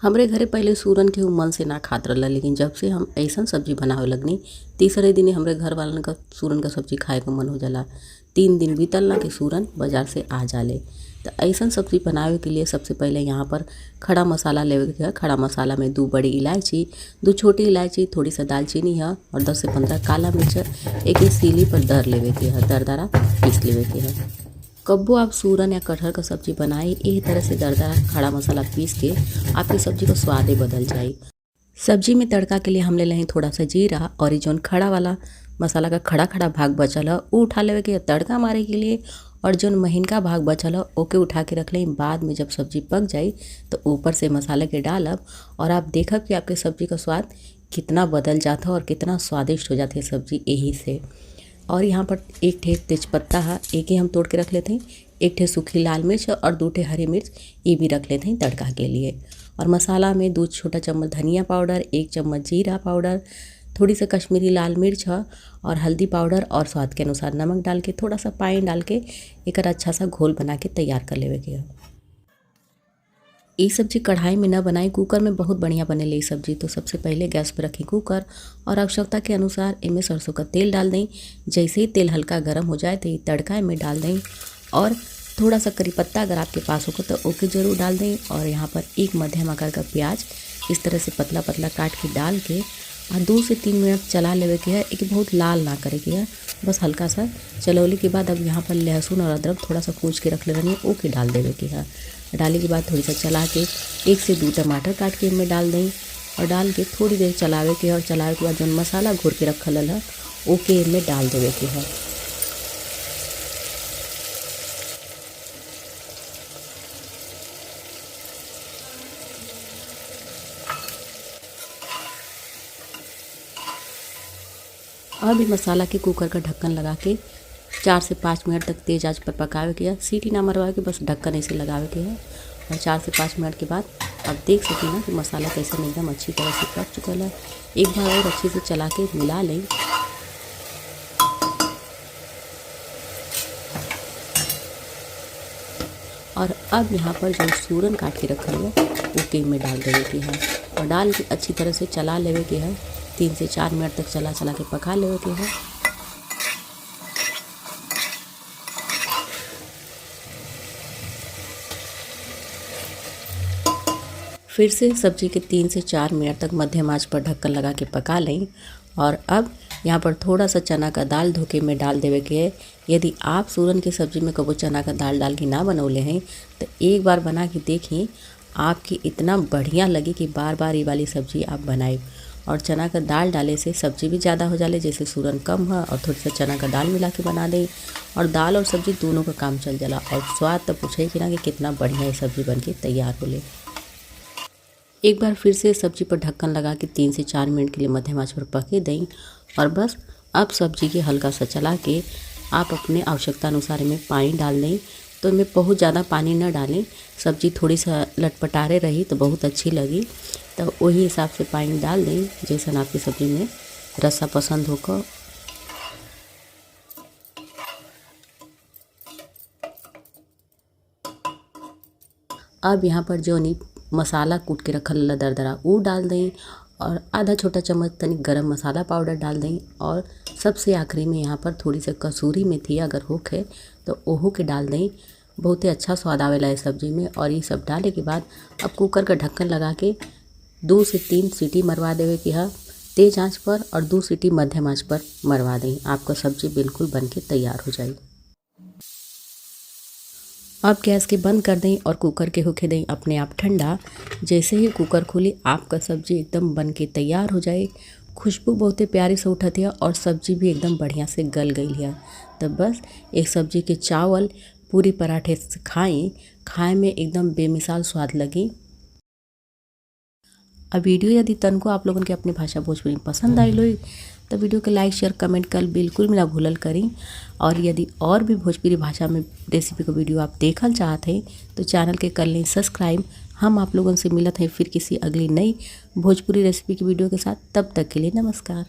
हमरे घरे पहले सूरन के मन से ना खात रहला, लेकिन जब से हम ऐसन सब्जी बनावे लगनी तीसरे दिन हमरे घर वालन का सूरन का सब्जी खाए का मन हो जाला। 3 दिन बीतल ना कि सूरन बाजार से आ जाले। तो ऐसन सब्जी बनावे के लिए सबसे पहले यहाँ पर खड़ा मसाला लेवे के है। खड़ा मसाला में 2 बड़ी इलायची, 2 छोटी इलायची, थोड़ी सा दालचीनी है और 10 से 15 काला मिर्च एक सीली पर दर लेवे के है, दरदरा पीस लेवे के है। कब्बो आप सूरन या कटहल का सब्जी बनाई यही तरह से दरदरा खड़ा मसाला पीस के आपकी सब्जी का स्वाद ही बदल जाए। सब्जी में तड़का के लिए हम ले लें थोड़ा सा जीरा और ये जौन खड़ा वाला मसाला का खड़ा खड़ा भाग बचल है वो उठा लेवे के तड़का मारे के लिए, और जौन महीनका भाग बचल है ओके उठा के रख लें। बाद में जब सब्जी पक जाए तो ऊपर से मसाले के डालब और आप देखब कि आपके सब्जी का स्वाद कितना बदल जाता है और कितना स्वादिष्ट हो जाती है सब्जी यही से। और यहाँ पर 1 ठे तेजपत्ता है, एक ही हम तोड़ के रख लेते हैं। 1 ठे सूखी लाल मिर्च और 2 ठे हरी मिर्च ये भी रख लेते हैं तड़का के लिए। और मसाला में 2 छोटा चम्मच धनिया पाउडर, 1 चम्मच जीरा पाउडर, थोड़ी सा कश्मीरी लाल मिर्च है और हल्दी पाउडर और स्वाद के अनुसार नमक डाल के थोड़ा सा पानी डाल के एक अच्छा सा घोल बना के तैयार कर लेवे के। ये सब्जी कढ़ाई में ना बनाई, कुकर में बहुत बढ़िया बनेली ये सब्जी। तो सबसे पहले गैस पर रखें कुकर और आवश्यकता के अनुसार इनमें सरसों का तेल डाल दें। जैसे ही तेल हल्का गर्म हो जाए तो ये तड़का में डाल दें और थोड़ा सा करी पत्ता अगर आपके पास होगा तो ओके ज़रूर डाल दें। और यहाँ पर एक मध्यम आकार का प्याज इस तरह से पतला पतला काट के डाल के और 2 से 3 मिनट चला लेवे के है। एक बहुत लाल ना करे के है, बस हल्का सा चलौली के बाद अब यहाँ पर लहसुन और अदरक थोड़ा सा कूच के रख ले रही है ओके डाल देवे के है। डालने के बाद थोड़ी सा चला के 1 से 2 टमाटर काट के इनमें डाल दें और डाल के थोड़ी देर चलावे के है। और चलावे के बाद जो मसाला घोर के रखल है ओके इनमें डाल देवे के है। अब मसाला के कुकर का ढक्कन लगा के 4 से 5 मिनट तक तेज आंच पर पकावे के है। सीटी ना मरवा के बस ढक्कन ऐसे लगावे के है। और 4 से 5 मिनट के बाद अब देख सकें ना कि मसाला कैसे एकदम अच्छी तरह से पक चुका है। एक बार और अच्छे से चला के मिला लें। और अब यहाँ पर जो सूरन काट के रखा है ओके में डाल देवे के है और डाल के अच्छी तरह से चला लेवे के है। 3 से 4 मिनट तक चला के पका लेवे के है। फिर से सब्जी के 3 से 4 मिनट तक मध्यम आंच पर ढक्कन लगा के पका लें। और अब यहाँ पर थोड़ा सा चना का दाल धोके में डाल देवे के है। यदि आप सूरन की सब्जी में कबो चना का दाल डाल के ना बनौले हैं तो एक बार बना के देखिए, आपकी इतना बढ़िया लगी कि बार बार ये वाली सब्जी आप बनाए। और चना का दाल डाले से सब्जी भी ज़्यादा हो जाले, जैसे सूरन कम है और थोड़ी सा चना का दाल मिला के बना दें और दाल और सब्जी दोनों का काम चल जाला। और स्वाद तो पूछे कि ना कि कितना बढ़िया ये सब्जी बन के तैयार हो ले। एक बार फिर से सब्जी पर ढक्कन लगा के 3 से 4 मिनट के लिए मध्यम आंच पर पके दें। और बस अब सब्जी के हल्का सा चला के आप अपने आवश्यकता अनुसार में पानी डाल दें। तो इनमें बहुत ज़्यादा पानी न डालें, सब्जी थोड़ी सा लटपटारे रही तो बहुत अच्छी लगी। तो वही हिसाब से पानी डाल दें जैसा आपकी सब्जी में रसा पसंद होकर। अब यहाँ पर जो नहीं मसाला कूट के रखल दरदरा वो डाल दें और आधा छोटा चम्मच तनिक गरम मसाला पाउडर डाल दें। और सबसे आखिरी में यहाँ पर थोड़ी सी कसूरी मेथी अगर होखे तो ओहो के डाल दें। बहुत ही अच्छा स्वाद आवेला है सब्जी में। और ये सब डाले के बाद अब कुकर का ढक्कन लगा के 2 से 3 सीटी मरवा देवे की है तेज़ आंच पर और 2 सीटी मध्यम आंच पर मरवा दें। आपका सब्जी बिल्कुल बन के तैयार हो जाए। अब गैस के बंद कर दें और कुकर के होके दें अपने आप ठंडा। जैसे ही कुकर खुली आपका सब्जी एकदम बन के तैयार हो जाए। खुशबू बहुत ही प्यारी से उठती है और सब्जी भी एकदम बढ़िया से गल गई है। तब बस एक सब्जी के चावल पूरी पराठे से खाएं में एकदम बेमिसाल स्वाद लगी। अब वीडियो यदि तनको आप लोगों के अपनी भाषा भोजपुरी पसंद आई लो तो वीडियो के लाइक शेयर कमेंट कर बिल्कुल ना भूलल करें। और यदि और भी भोजपुरी भाषा में रेसिपी को वीडियो आप देखल चाहते हैं तो चैनल के कर लें सब्सक्राइब। हम आप लोगों से मिलत हैं फिर किसी अगली नई भोजपुरी रेसिपी की वीडियो के साथ। तब तक के लिए नमस्कार।